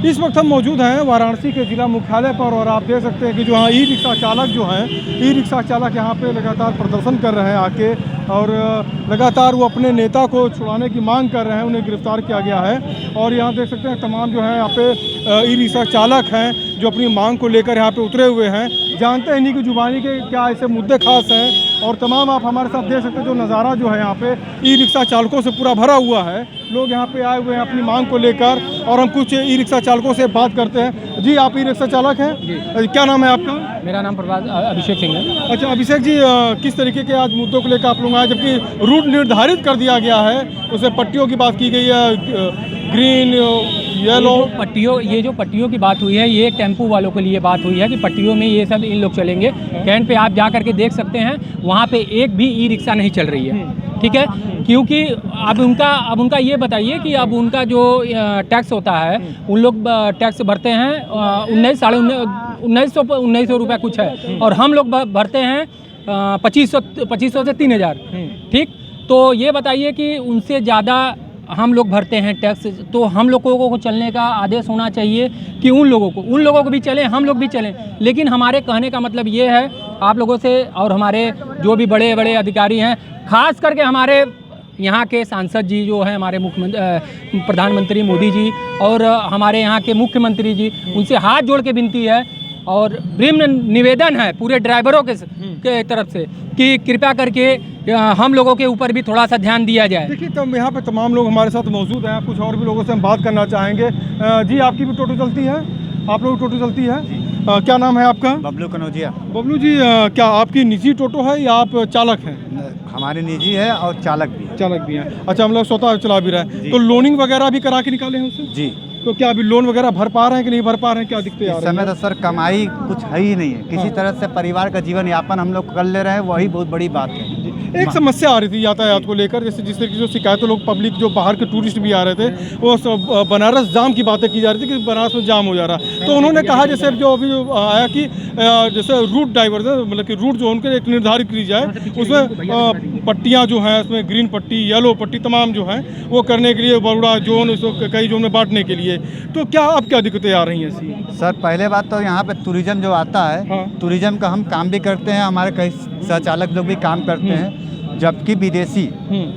इस वक्त हम मौजूद हैं वाराणसी के ज़िला मुख्यालय पर और आप देख सकते हैं कि जो हाँ ई रिक्शा चालक जो हैं ई रिक्शा चालक यहाँ पे लगातार प्रदर्शन कर रहे हैं आके और लगातार वो अपने नेता को छुड़ाने की मांग कर रहे हैं। उन्हें गिरफ्तार किया गया है और यहाँ देख सकते हैं तमाम जो है यहाँ पे ई रिक्शा चालक हैं जो अपनी मांग को लेकर यहाँ पे उतरे हुए हैं। जानते हैं इन्हीं की जुबानी के क्या ऐसे मुद्दे खास हैं और तमाम आप हमारे साथ देख सकते हैं जो नज़ारा जो है यहाँ पे ई रिक्शा चालकों से पूरा भरा हुआ है। लोग यहाँ पे आए हुए हैं अपनी मांग को लेकर और हम कुछ ई रिक्शा चालकों से बात करते हैं। जी आप ई रिक्शा चालक हैं जी, क्या नाम है आपका? मेरा नाम अभिषेक सिंह है। अच्छा अभिषेक जी, किस तरीके के आज मुद्दों को लेकर आप लोग आए जबकि रूट निर्धारित कर दिया गया है, उसमें पट्टियों की बात की गई है, ग्रीन येलो ये जो पट्टियों की बात हुई है ये टेम्पू वालों के लिए बात हुई है कि पट्टियों में ये सब इन लोग चलेंगे। कैंट पे आप जा करके देख सकते हैं वहाँ पे एक भी ई रिक्शा नहीं चल रही है, ठीक है, क्योंकि अब उनका ये बताइए कि अब उनका जो टैक्स होता है उन लोग टैक्स भरते हैं 1900 रुपये कुछ है और हम लोग भरते हैं 2500 से 3000, ठीक। तो ये बताइए कि उनसे ज़्यादा हम लोग भरते हैं टैक्स, तो हम लोगों को चलने का आदेश होना चाहिए कि उन लोगों को भी चलें, हम लोग भी चलें। लेकिन हमारे कहने का मतलब ये है आप लोगों से और हमारे जो भी बड़े बड़े अधिकारी हैं, खास करके हमारे यहाँ के सांसद जी जो हैं, हमारे प्रधानमंत्री मोदी जी और हमारे यहाँ के मुख्यमंत्री जी, उनसे हाथ जोड़ के विनती है और विनम्र निवेदन है पूरे ड्राइवरों के तरफ से कि कृपया करके हम लोगों के ऊपर भी थोड़ा सा ध्यान दिया जाए। देखिए तब यहाँ पे तमाम लोग हमारे साथ मौजूद हैं, कुछ और भी लोगों से हम बात करना चाहेंगे। जी आपकी भी टोटो चलती है? आप लोग टोटो चलती है? क्या नाम है आपका? बबलू कनौजिया। बबलू जी, क्या आपकी निजी टोटो है या आप चालक हैं? हमारी निजी है और चालक भी है। अच्छा, हम लोग स्वतः चला भी रहे हैं, तो लोनिंग वगैरह भी करा के निकाले हैं उससे? जी। तो क्या अभी लोन वगैरह भर पा रहे हैं कि नहीं भर पा रहे हैं, क्या दिक्कतें आ रही हैं? इस समय तो सर कमाई कुछ है ही नहीं है, किसी तरह से परिवार का जीवन यापन हम लोग कर ले रहे हैं, वही बहुत बड़ी बात है। एक समस्या आ रही थी यातायात को लेकर, जैसे जिस तरीके से शिकायतों लोग पब्लिक जो बाहर के टूरिस्ट भी आ रहे थे वो सब बनारस जाम की बातें की जा रही थी कि बनारस में जाम हो जा रहा। तो उन्होंने कहा जैसे जो अभी आया कि जैसे रूट डाइवर्जन मतलब कि रूट जो उनके एक निर्धारित की जाए, उसमें पट्टियाँ जो हैं उसमें ग्रीन पट्टी येलो पट्टी तमाम जो हैं वो करने के लिए बड़ा जोन उसको कई जोन में बांटने के लिए। तो क्या अब क्या दिक्कतें आ रही हैं? सर पहले बात तो यहाँ पे टूरिज्म जो आता है, हाँ। टूरिज्म का हम काम भी करते हैं, हमारे कई सहचालक लोग भी काम करते हैं, जबकि विदेशी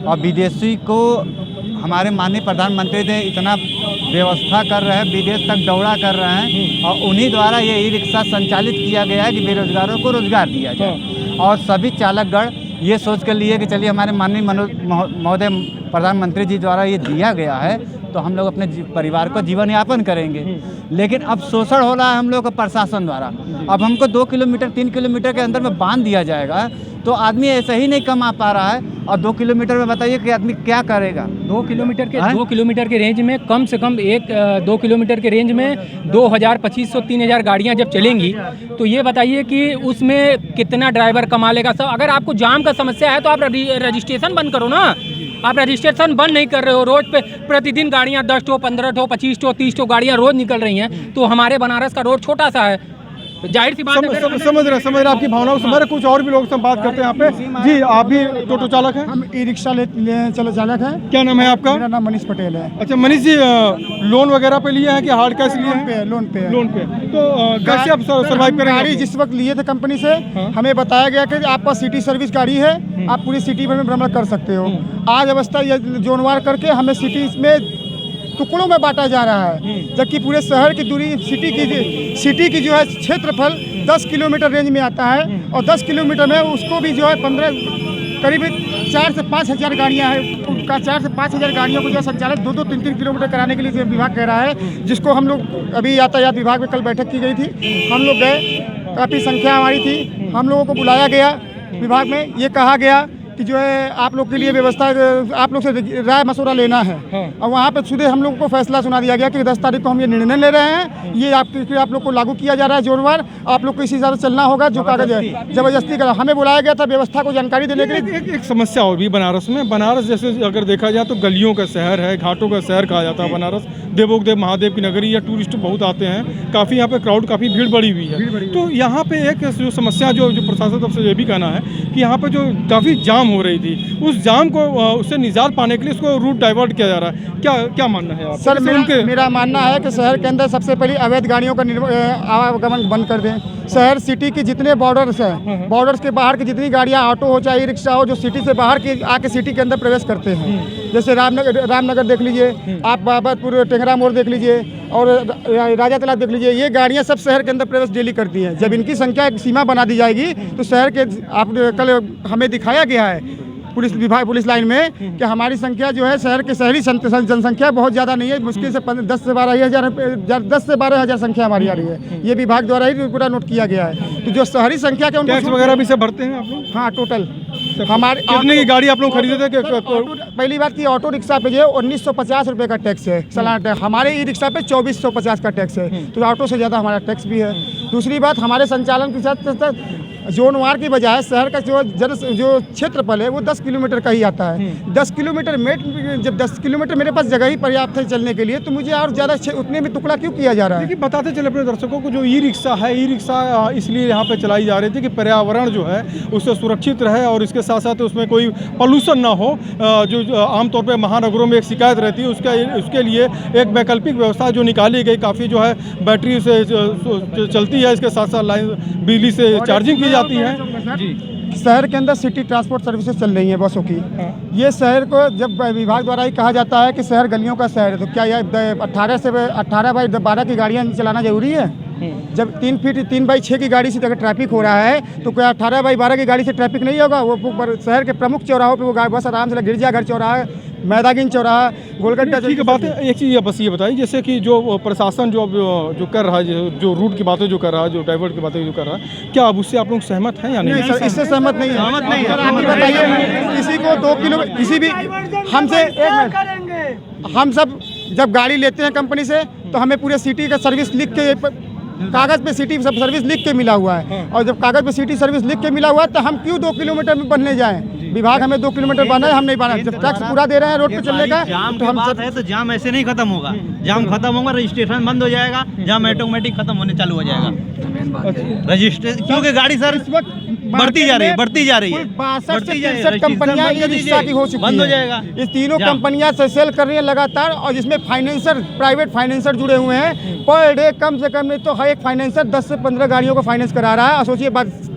और विदेशी को हमारे माननीय प्रधानमंत्री ने इतना व्यवस्था कर रहे हैं, विदेश तक दौड़ा कर रहे हैं और उन्हीं द्वारा ये ई रिक्शा संचालित किया गया है कि बेरोजगारों को रोजगार दिया जाए। और सभी चालकगण ये सोच कर लिए कि चलिए हमारे माननीय महोदय प्रधानमंत्री जी द्वारा ये दिया गया है तो हम लोग अपने परिवार को जीवन यापन करेंगे। लेकिन अब शोषण हो रहा है हम लोग का प्रशासन द्वारा। अब हमको 2 किलोमीटर 3 किलोमीटर के अंदर में बांध दिया जाएगा तो आदमी ऐसे ही नहीं कमा पा रहा है और 2 किलोमीटर में बताइए कि आदमी क्या करेगा। 2 किलोमीटर के रेंज में कम से कम 2 किलोमीटर के रेंज में 2000 2500 3000 गाड़ियां जब चलेंगी तो ये बताइए कि उसमें कितना ड्राइवर कमा लेगा। सब अगर आपको जाम का समस्या है तो आप रजिस्ट्रेशन बंद करो ना। आप रजिस्ट्रेशन बंद नहीं कर रहे हो, रोज पे प्रतिदिन गाड़ियां 10 ठो 15 ठो 25 ठो 30 ठो गाड़ियां रोज निकल रही हैं। तो हमारे बनारस का रोड छोटा सा है, जाहिर सी बात है। समझ रहे आपकी भावनाओं से। मेरे कुछ और भी लोग से बात करते हैं यहाँ पे। जी आप भी टोटो चालक हैं? हम ई रिक्शा चलो चालक हैं। क्या नाम है आपका? मेरा नाम मनीष पटेल है। अच्छा मनीष जी, लोन वगैरह पे लिए हैं कि हार्ड कैश लिए हैं? लोन पे तो कैसे आप सर्वाइव करेंगे? गाड़ी जिस वक्त लिए थे कंपनी से, हमें बताया गया कि आपका सिटी सर्विस गाड़ी है, आप पूरी सिटी भर में भ्रमण कर सकते हो। आज अवस्था जोनवार करके हमें सिटी में टुकड़ों में बांटा जा रहा है, जबकि पूरे शहर की दूरी सिटी की जो है क्षेत्रफल 10 किलोमीटर रेंज में आता है और 10 किलोमीटर में उसको भी जो है करीब 4 से 5 हज़ार गाड़ियाँ हैं। उनका 4 से 5 हज़ार गाड़ियों को जो संचालित 2-2 3-3 किलोमीटर कराने के लिए विभाग कह रहा है, जिसको हम लोग अभी यातायात विभाग में कल बैठक की गई थी। हम लोग गए, काफ़ी संख्या हमारी थी, हम लोगों को बुलाया गया विभाग में। ये कहा गया कि जो है आप लोग के लिए व्यवस्था, आप लोग से राय मशवरा लेना है। और वहाँ पे सीधे हम लोगों को फैसला सुना दिया गया कि 10 तारीख को हम ये निर्णय ले रहे हैं, ये आप लोग को लागू किया जा रहा है जोरवार, आप लोग को इसी हिसाब से चलना होगा। जो कागज है जबरदस्ती करा, हमें बुलाया गया था व्यवस्था को जानकारी देने के लिए। एक समस्या और भी बनारस में, बनारस जैसे अगर देखा जाए तो गलियों का शहर है, घाटों का शहर कहा जाता है बनारस। देवोगदेव महादेव की नगरी है, टूरिस्ट बहुत आते हैं, काफ़ी यहाँ पे क्राउड, काफ़ी भीड़ बढ़ी हुई है। तो यहाँ पे एक जो समस्या जो प्रशासन तरफ से ये भी कहना है कि यहाँ पे जो काफ़ी जाम हो रही थी, उस जाम को उससे निजात पाने के लिए उसको रूट डाइवर्ट किया जा रहा है। क्या मानना है आप? सर मेरा मानना है कि शहर के अंदर सबसे पहले अवैध गाड़ियों का आवागमन बंद कर दें। शहर सिटी के जितने बॉर्डर्स हैं, बॉर्डर्स के बाहर की जितनी गाड़ियाँ, ऑटो हो चाहे रिक्शा हो, जो सिटी से बाहर की आके सिटी के अंदर प्रवेश करते हैं, जैसे रामनगर देख लीजिए आप, बाबतपुर टेंगरा मोड़ देख लीजिए और राजा तालाब देख लीजिए, ये गाड़ियाँ सब शहर के अंदर प्रवेश डेली करती हैं। जब इनकी संख्या एक सीमा बना दी जाएगी तो शहर के, आप कल हमें दिखाया गया है पुलिस विभाग, पुलिस लाइन में, कि हमारी संख्या जो है शहर के शहरी जनसंख्या बहुत ज़्यादा नहीं है, मुश्किल से 10 से 12 हज़ार संख्या हमारी आ रही है। ये विभाग द्वारा ही पूरा नोट किया गया है। तो जो शहरी संख्या के टैक्स वगैरह भी से भरते हैं आप लोग? हाँ, टोटल हमारे कितने की गाड़ी आप लोग खरीदते थे? पहली बात की ऑटो रिक्शा पे जो 1950 रुपये का टैक्स है सालाना टैक्स, हमारे ई रिक्शा पे 2450 का टैक्स है, तो ऑटो से ज़्यादा हमारा टैक्स भी है। दूसरी बात, हमारे संचालन के साथ जोन वार की बजाय शहर का जो क्षेत्रफल है वो 10 किलोमीटर का ही आता है। 10 किलोमीटर में जब 10 किलोमीटर मेरे पास जगह ही पर्याप्त है चलने के लिए, तो मुझे और ज़्यादा उतने में टुकड़ा क्यों किया जा रहा है? देखिए, बताते चले अपने दर्शकों को, जो ई रिक्शा है, ई रिक्शा इसलिए यहाँ पे चलाई जा रही थी कि पर्यावरण जो है उससे सुरक्षित रहे और इसके साथ साथ उसमें कोई पॉल्यूशन ना हो। जो आमतौर पर महानगरों में एक शिकायत रहती है, उसके लिए एक वैकल्पिक व्यवस्था जो निकाली गई, काफ़ी जो है बैटरी से चलती है, इसके साथ साथ लाइन बिजली से चार्जिंग की जाती है। जी, शहर के अंदर सिटी ट्रांसपोर्ट सर्विसेज चल रही हैं बसों की। ये शहर को जब विभाग द्वारा ही कहा जाता है कि शहर गलियों का शहर है, तो क्या यह 18/12 की गाड़ियाँ चलाना जरूरी है? जब 3x6 की गाड़ी से अगर ट्रैफिक हो रहा है, तो क्या 18/12 की गाड़ी से ट्रैफिक नहीं होगा? वो शहर के प्रमुख चौराहों पे वो बस आराम से, गिरजाघर चौराहा, मैदागिन चौराहा, गोलगड्ढा। ठीक है, बात है। एक चीज़ बस ये बताइए, जैसे कि जो प्रशासन जो कर रहा है, जो रूट की बातें जो कर रहा है, जो डाइवर्ट की बातें जो कर रहा है, क्या अब उससे आप लोग सहमत हैं या नहीं? नहीं सर, इससे सहमत नहीं है। सर आप बताइए, किसी को 2 किलोमीटर, किसी भी हमसे हम सब जब गाड़ी लेते हैं कंपनी से, तो हमें पूरे सिटी का सर्विस लिख के, कागज़ पे सिटी सर्विस लिख के मिला हुआ है, और जब कागज़ पे सिटी सर्विस लिख के मिला हुआ है, तो हम क्यों 2 किलोमीटर में बनने जाएं? विभाग हमें 2 किलोमीटर बना है, हम नहीं बना। जब टैक्स पूरा दे रहे हैं रोड पे चलने का, तो हम बात है तो जाम ऐसे नहीं खत्म होगा। जाम खत्म होगा, रजिस्ट्रेशन बंद हो जाएगा, जाम ऑटोमेटिक खत्म होने चालू हो जाएगा। रजिस्ट्रेशन क्योंकि गाड़ी सर बढ़ती जा रही है, बढ़ती जा रही है। 62 कंपनियां ई रिक्शा की हो चुकी बंद हो जाएगा। ये तीनों कंपनियां सेल कर रही हैं लगातार, और जिसमें फाइनेंसर, प्राइवेट फाइनेंसर जुड़े हुए हैं। पर डे कम से कम नहीं तो हर एक फाइनेंसर 10 से 15 गाड़ियों को फाइनेंस करा रहा है। और सोचिए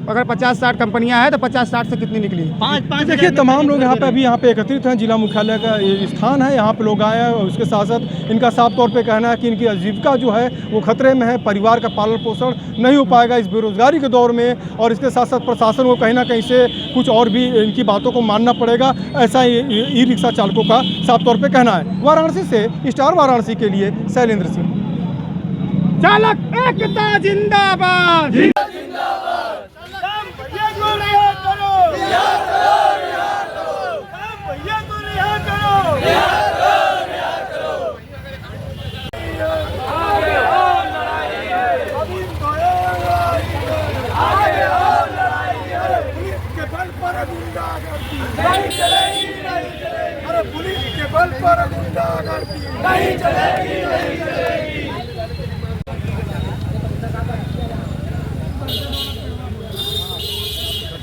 अगर 50-60 कंपनियां हैं तो 50-60 से कितनी निकली? 5 देखिए, तमाम लोग यहाँ पे एकत्रित हैं। जिला मुख्यालय का ये स्थान है, यहाँ पे लोग आए हैं, और उसके साथ साथ इनका साफ तौर पे कहना है कि इनकी आजीविका जो है वो खतरे में है, परिवार का पालन पोषण नहीं हो पाएगा इस बेरोजगारी के दौर में, और इसके साथ साथ प्रशासन को कहीं ना कहीं से कुछ और भी इनकी बातों को मानना पड़ेगा, ऐसा ई रिक्शा चालकों का साफ तौर पर कहना है। वाराणसी से स्टार वाराणसी के लिए शैलेंद्र सिंह। चालक एकता जिंदाबाद। पुलिस के बल पर गुंडागर्दी नहीं चलेगी, नहीं चलेगी।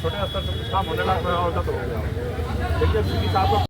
छोटे स्तर से काम होने लगा,